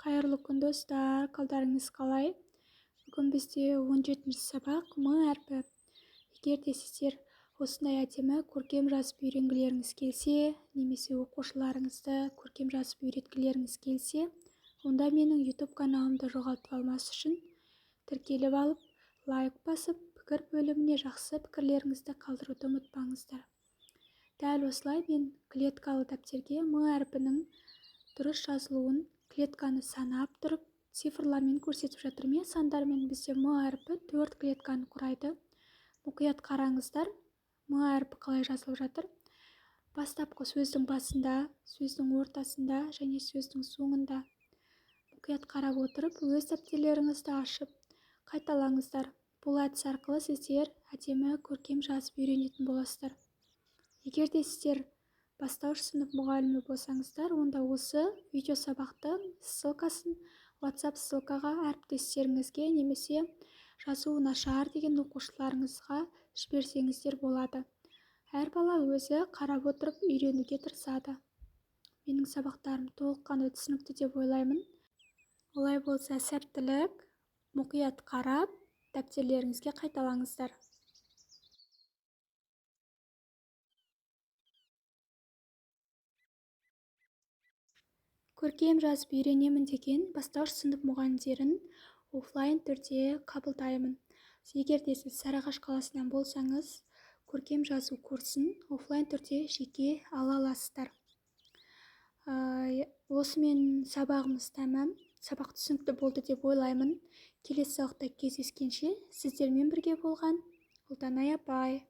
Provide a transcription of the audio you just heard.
Қайырлы күн достар, қалдарыңыз қалай? Бүгін бізде 17-ші сабақ М әрпі. Егер де сіздер осындай әдемі көркем жазып үйренгілеріңіз келсе, немесе оқушыларыңызды көркем жазып үйреткілеріңіз келсе, онда менің YouTube каналымды жоғалтып алмас үшін тіркеліп алып, лайк басып, пікір бөліміне жақсы пікірлеріңізді қалдыруды ұмытпаңыздар. Дәл осылай мен клеткалы дәптерге М әрпінің дұрыс жазылуын клетканы санап тұрып, цифрлармен көрсетіп жатырмын. Сандармен бізде М әрпі 4 клетканы құрайды. Мұқият қараңыздар, М әрпі қалай жазылып жатыр. Бастапқы сөздің басында, сөздің ортасында және сөздің соңында. Мұқият қарап отырып, өз дәптерлеріңізді ашып, қайталаңыздар. Бұл әдіс арқылы сіздер әдемі көркем жазып үйренетін боласыздар. Егер де сіздер бастауыш сынып мұғалімі болсаңыздар, онда осы видео сабақтың ссылкасын WhatsApp ссылкаға әріптестеріңізге немесе жазуы нашар деген оқушыларыңызға жіберсеңіздер болады. Әр бала өзі қарап отырып үйренуге тырысады. Менің сабақтарым толыққанды түсінікті деп ойлаймын. Олай болса сәттілік, мұқият қарап, дәптерлеріңізге қайталаңыздар. Көркем жазып үйренемін деген бастауыш сынып мұғалімдерін офлайн түрде қабылдаймын. Егер де сіз Сарыағаш қаласынан болсаңыз, көркем жазу курсын офлайн түрде жеке ала аласыздар. Осымен сабағымыз тәмам. Сабақ түсінікті болды деп ойлаймын. Келесі сабақта кездескенше сіздермен бірге болған Ұлданай апай.